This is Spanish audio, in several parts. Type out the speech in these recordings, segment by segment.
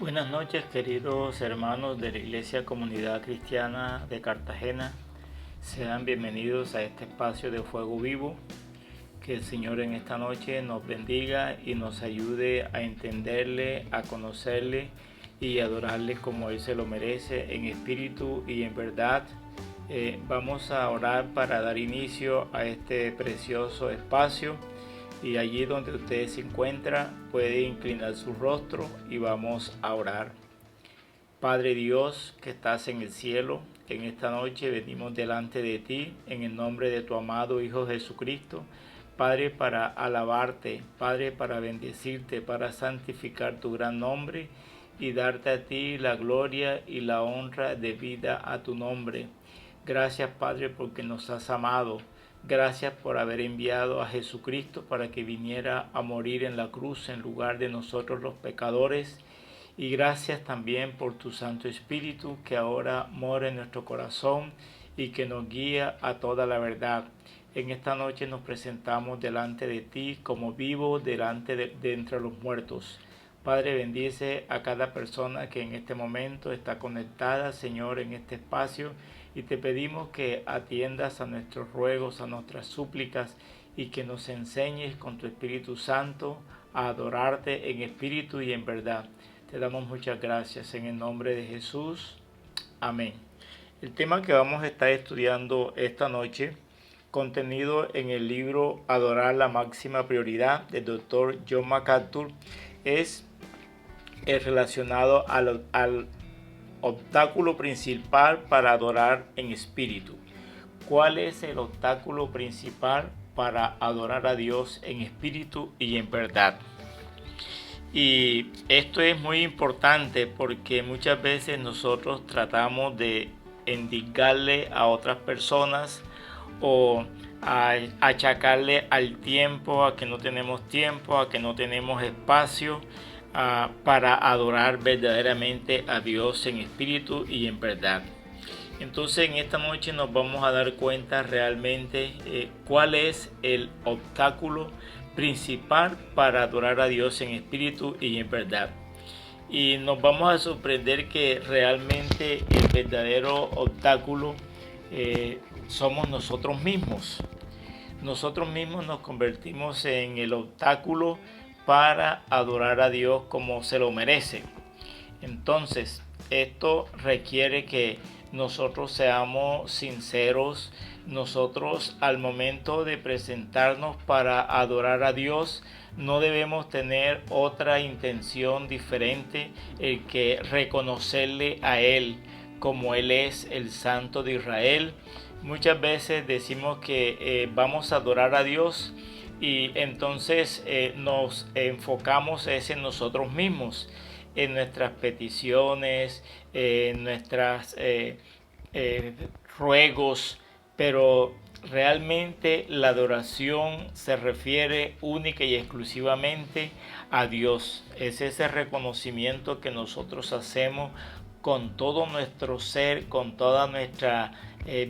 Buenas noches, queridos hermanos de la Iglesia Comunidad Cristiana de Cartagena. Sean bienvenidos a este espacio de Fuego Vivo. Que el Señor en esta noche nos bendiga y nos ayude a entenderle, a conocerle y adorarle como Él se lo merece, en espíritu y en verdad. Vamos a orar para dar inicio a este precioso espacio. Y allí donde usted se encuentra puede inclinar su rostro y vamos a orar. Padre Dios que estás en el cielo, en esta noche venimos delante de ti en el nombre de tu amado Hijo Jesucristo. Padre, para alabarte, Padre, para bendecirte, para santificar tu gran nombre y darte a ti la gloria y la honra debida a tu nombre. Gracias, Padre, porque nos has amado. Gracias por haber enviado a Jesucristo para que viniera a morir en la cruz en lugar de nosotros los pecadores. Y gracias también por tu Santo Espíritu que ahora mora en nuestro corazón y que nos guía a toda la verdad. En esta noche nos presentamos delante de ti como vivos delante de entre los muertos. Padre, bendice a cada persona que en este momento está conectada, Señor, en este espacio, y te pedimos que atiendas a nuestros ruegos, a nuestras súplicas, y que nos enseñes con tu Espíritu Santo a adorarte en espíritu y en verdad. Te damos muchas gracias en el nombre de Jesús. Amén. El tema que vamos a estar estudiando esta noche, contenido en el libro Adorar la máxima prioridad del Dr. John MacArthur, es relacionado al obstáculo principal para adorar en espíritu. ¿Cuál es el obstáculo principal para adorar a Dios en espíritu y en verdad? Y esto es muy importante porque muchas veces nosotros tratamos de endilgarle a otras personas o a achacarle al tiempo, a que no tenemos tiempo, a que no tenemos espacio para adorar verdaderamente a Dios en espíritu y en verdad. Entonces en esta noche nos vamos a dar cuenta realmente cuál es el obstáculo principal para adorar a Dios en espíritu y en verdad. Y nos vamos a sorprender que realmente el verdadero obstáculo somos nosotros mismos. Nosotros mismos nos convertimos en el obstáculo para adorar a Dios como se lo merece. Entonces, esto requiere que nosotros seamos sinceros. Nosotros, al momento de presentarnos para adorar a Dios, no debemos tener otra intención diferente que reconocerle a Él como Él es el Santo de Israel. Muchas veces decimos que vamos a adorar a Dios y entonces nos enfocamos en nosotros mismos, en nuestras peticiones, en nuestros ruegos, pero realmente la adoración se refiere única y exclusivamente a Dios. Es ese reconocimiento que nosotros hacemos con todo nuestro ser, con toda nuestra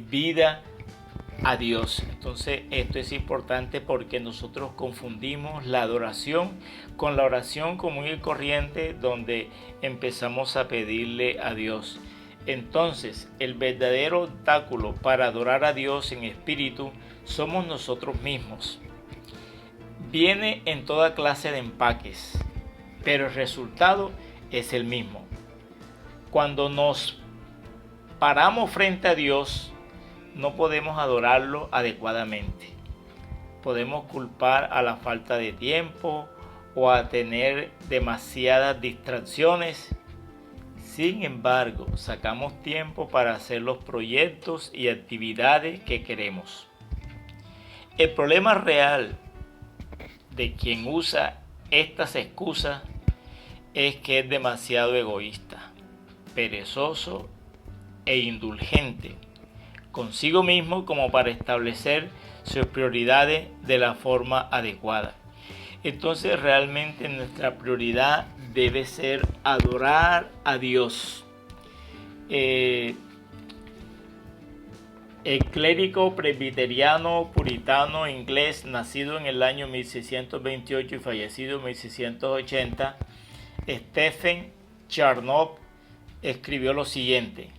vida a Dios. Entonces esto es importante porque nosotros confundimos la adoración con la oración común y corriente donde empezamos a pedirle a Dios. Entonces el verdadero obstáculo para adorar a Dios en espíritu somos nosotros mismos. Viene en toda clase de empaques, pero el resultado es el mismo. Cuando nos paramos frente a Dios, no podemos adorarlo adecuadamente. Podemos culpar a la falta de tiempo o a tener demasiadas distracciones. Sin embargo, sacamos tiempo para hacer los proyectos y actividades que queremos. El problema real de quien usa estas excusas es que es demasiado egoísta, perezoso e indulgente consigo mismo como para establecer sus prioridades de la forma adecuada. Entonces realmente nuestra prioridad debe ser adorar a Dios. El clérigo presbiteriano puritano inglés, nacido en el año 1628 y fallecido en 1680, Stephen Charnock escribió lo siguiente: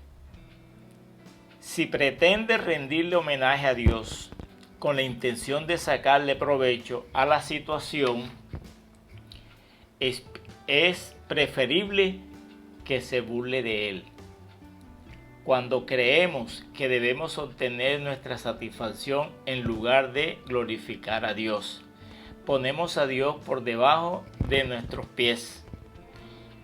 si pretende rendirle homenaje a Dios con la intención de sacarle provecho a la situación, es preferible que se burle de Él. Cuando creemos que debemos obtener nuestra satisfacción en lugar de glorificar a Dios, ponemos a Dios por debajo de nuestros pies.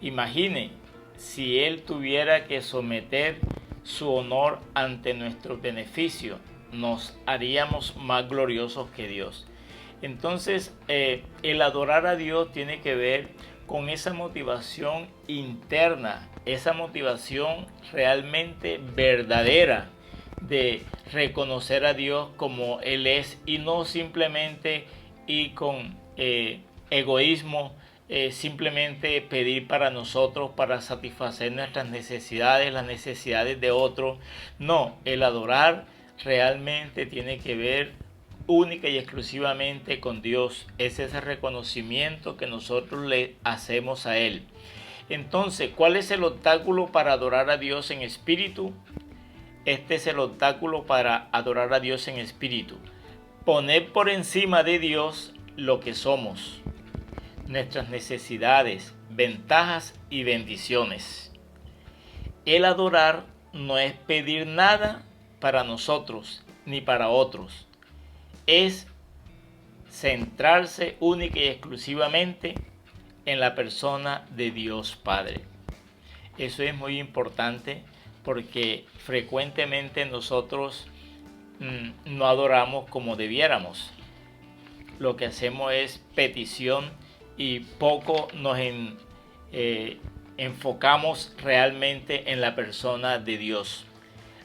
Imagine si Él tuviera que someter su honor ante nuestro beneficio, nos haríamos más gloriosos que Dios. Entonces, el adorar a Dios tiene que ver con esa motivación interna, esa motivación realmente verdadera de reconocer a Dios como Él es y no simplemente ir con egoísmo, simplemente pedir para nosotros, para satisfacer nuestras necesidades, las necesidades de otros. No, el adorar realmente tiene que ver única y exclusivamente con Dios. Es ese reconocimiento que nosotros le hacemos a Él. Entonces, ¿cuál es el obstáculo para adorar a Dios en espíritu? Este es el obstáculo para adorar a Dios en espíritu: poner por encima de Dios lo que somos, nuestras necesidades, ventajas y bendiciones. El adorar no es pedir nada para nosotros ni para otros. Es centrarse única y exclusivamente en la persona de Dios Padre. Eso es muy importante porque frecuentemente nosotros no adoramos como debiéramos. Lo que hacemos es petición y poco nos enfocamos realmente en la persona de Dios.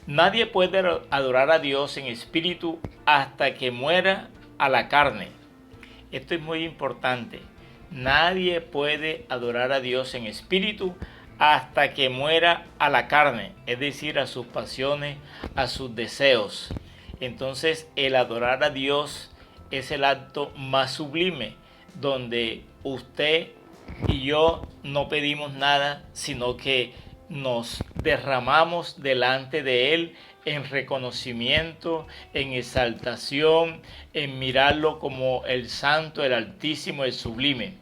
Nadie puede adorar a Dios en espíritu hasta que muera a la carne. Esto es muy importante. Nadie puede adorar a Dios en espíritu hasta que muera a la carne, es decir, a sus pasiones, a sus deseos. Entonces, el adorar a Dios es el acto más sublime, donde usted y yo no pedimos nada, sino que nos derramamos delante de Él en reconocimiento, en exaltación, en mirarlo como el Santo, el Altísimo, el Sublime.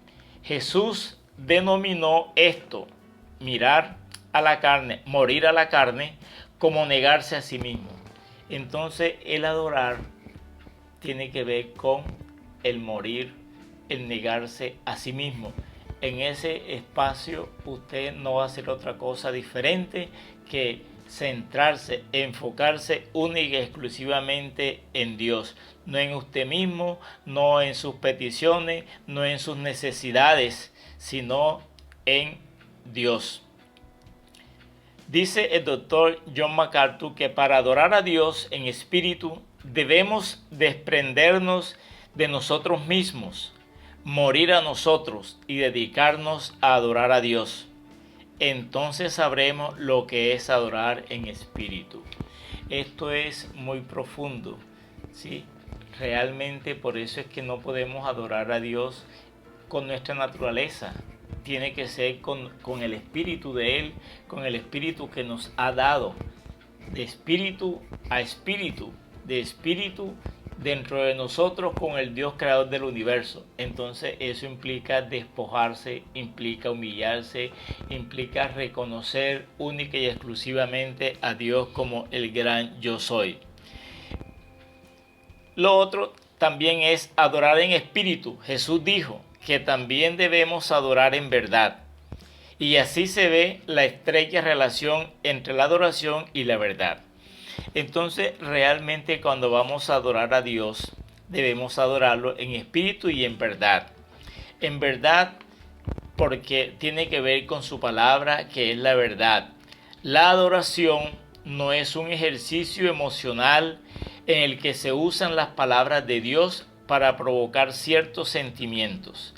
Jesús denominó esto, mirar a la carne, morir a la carne, como negarse a sí mismo. Entonces, el adorar tiene que ver con el morir, el negarse a sí mismo. En ese espacio usted no va a hacer otra cosa diferente que centrarse, enfocarse única y exclusivamente en Dios, no en usted mismo, no en sus peticiones, no en sus necesidades, sino en Dios. Dice el doctor John MacArthur que para adorar a Dios en espíritu debemos desprendernos de nosotros mismos, morir a nosotros y dedicarnos a adorar a Dios. Entonces sabremos lo que es adorar en espíritu. Esto es muy profundo, ¿sí? Realmente por eso es que no podemos adorar a Dios con nuestra naturaleza. Tiene que ser con el espíritu de Él, con el espíritu que nos ha dado, de espíritu a espíritu, de espíritu dentro de nosotros con el Dios creador del universo. Entonces eso implica despojarse, implica humillarse, implica reconocer única y exclusivamente a Dios como el gran yo soy. Lo otro también es adorar en espíritu. Jesús dijo que también debemos adorar en verdad. Y así se ve la estrecha relación entre la adoración y la verdad. Entonces, realmente cuando vamos a adorar a Dios, debemos adorarlo en espíritu y en verdad. En verdad, porque tiene que ver con su palabra, que es la verdad. La adoración no es un ejercicio emocional en el que se usan las palabras de Dios para provocar ciertos sentimientos.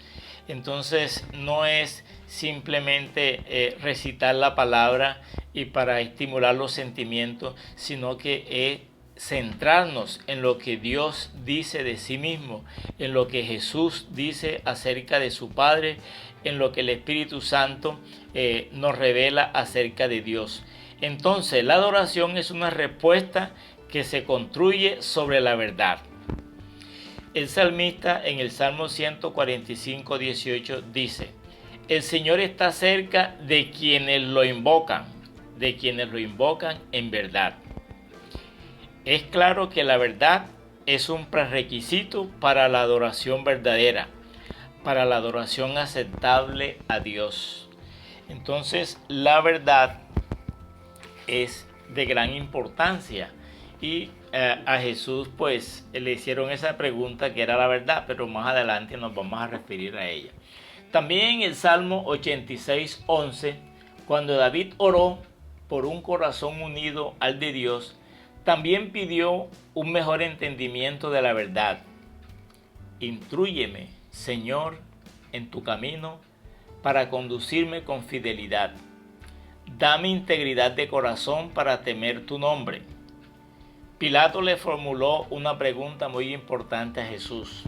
Entonces, no es simplemente recitar la palabra y para estimular los sentimientos, sino que es centrarnos en lo que Dios dice de sí mismo, en lo que Jesús dice acerca de su Padre, en lo que el Espíritu Santo nos revela acerca de Dios. Entonces, la adoración es una respuesta que se construye sobre la verdad. El salmista en el Salmo 145, 18 dice: el Señor está cerca de quienes lo invocan en verdad. Es claro que la verdad es un prerequisito para la adoración verdadera, para la adoración aceptable a Dios. Entonces, la verdad es de gran importancia y a Jesús pues le hicieron esa pregunta que era la verdad, pero más adelante nos vamos a referir a ella. También en el Salmo 86, 11, cuando David oró por un corazón unido al de Dios, también pidió un mejor entendimiento de la verdad. Instrúyeme, Señor, en tu camino para conducirme con fidelidad. Dame integridad de corazón para temer tu nombre. Pilato le formuló una pregunta muy importante a Jesús.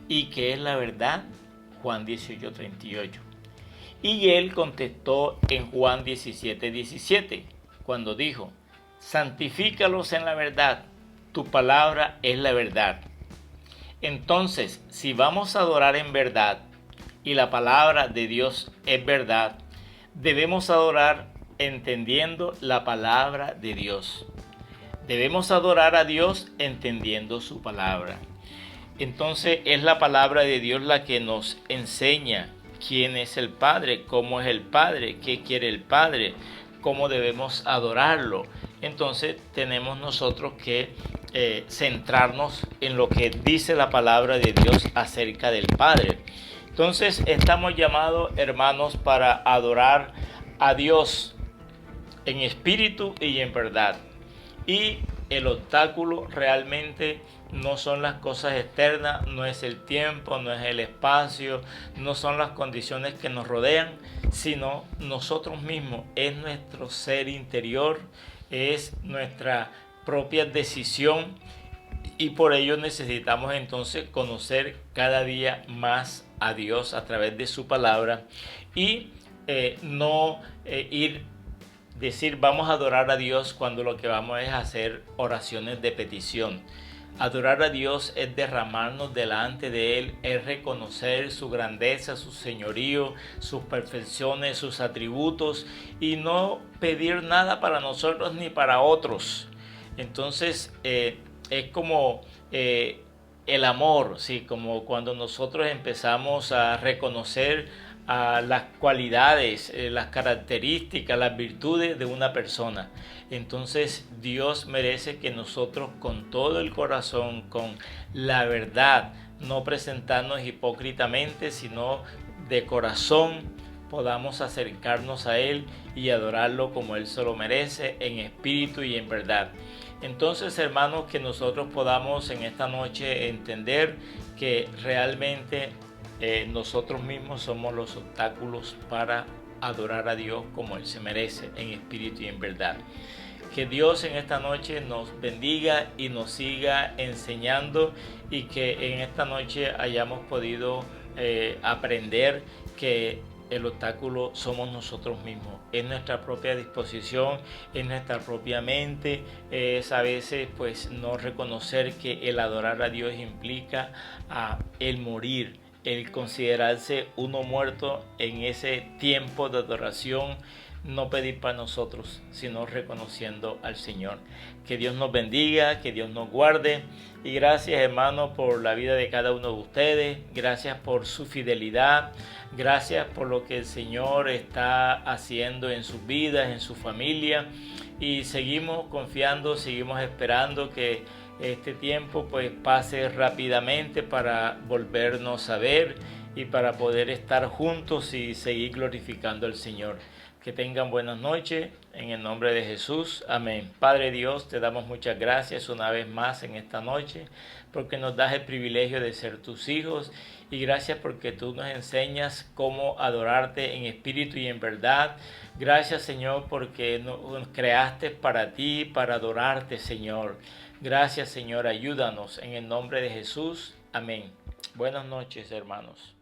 ¿Y qué es la verdad? Juan 18, 38. Y él contestó en Juan 17, 17, cuando dijo: santifícalos en la verdad, tu palabra es la verdad. Entonces, si vamos a adorar en verdad, y la palabra de Dios es verdad, debemos adorar entendiendo la palabra de Dios. Debemos adorar a Dios entendiendo su palabra. Entonces es la palabra de Dios la que nos enseña quién es el Padre, cómo es el Padre, qué quiere el Padre, cómo debemos adorarlo. Entonces tenemos nosotros que centrarnos en lo que dice la palabra de Dios acerca del Padre. Entonces estamos llamados, hermanos, para adorar a Dios en espíritu y en verdad. Y el obstáculo realmente no son las cosas externas, no es el tiempo, no es el espacio, no son las condiciones que nos rodean, sino nosotros mismos, es nuestro ser interior, es nuestra propia decisión, y por ello necesitamos entonces conocer cada día más a Dios a través de su palabra y no decir vamos a adorar a Dios cuando lo que vamos es a hacer oraciones de petición. Adorar a Dios es derramarnos delante de Él, es reconocer su grandeza, su señorío, sus perfecciones, sus atributos y no pedir nada para nosotros ni para otros. Entonces es como el amor, ¿sí? Como cuando nosotros empezamos a reconocer las cualidades, las características, las virtudes de una persona. Entonces Dios merece que nosotros con todo el corazón, con la verdad, no presentarnos hipócritamente, sino de corazón, podamos acercarnos a Él y adorarlo como Él se lo merece, en espíritu y en verdad. Entonces, hermanos, que nosotros podamos en esta noche entender que realmente nosotros mismos somos los obstáculos para adorar a Dios como Él se merece, en espíritu y en verdad. Que Dios en esta noche nos bendiga y nos siga enseñando, y que en esta noche hayamos podido aprender que el obstáculo somos nosotros mismos, es nuestra propia disposición, es nuestra propia mente, es a veces pues no reconocer que el adorar a Dios implica el morir, el considerarse uno muerto en ese tiempo de adoración, no pedir para nosotros, sino reconociendo al Señor. Que Dios nos bendiga, que Dios nos guarde, y gracias, hermanos, por la vida de cada uno de ustedes, gracias por su fidelidad, gracias por lo que el Señor está haciendo en sus vidas, en su familia, y seguimos confiando, seguimos esperando que este tiempo pues pase rápidamente para volvernos a ver y para poder estar juntos y seguir glorificando al Señor. Que tengan buenas noches en el nombre de Jesús. Amén. Padre Dios, te damos muchas gracias una vez más en esta noche, porque nos das el privilegio de ser tus hijos, y gracias porque tú nos enseñas cómo adorarte en espíritu y en verdad. Gracias, Señor, porque nos creaste para ti, para adorarte, Señor. Gracias, Señor, ayúdanos en el nombre de Jesús. Amén. Buenas noches, hermanos.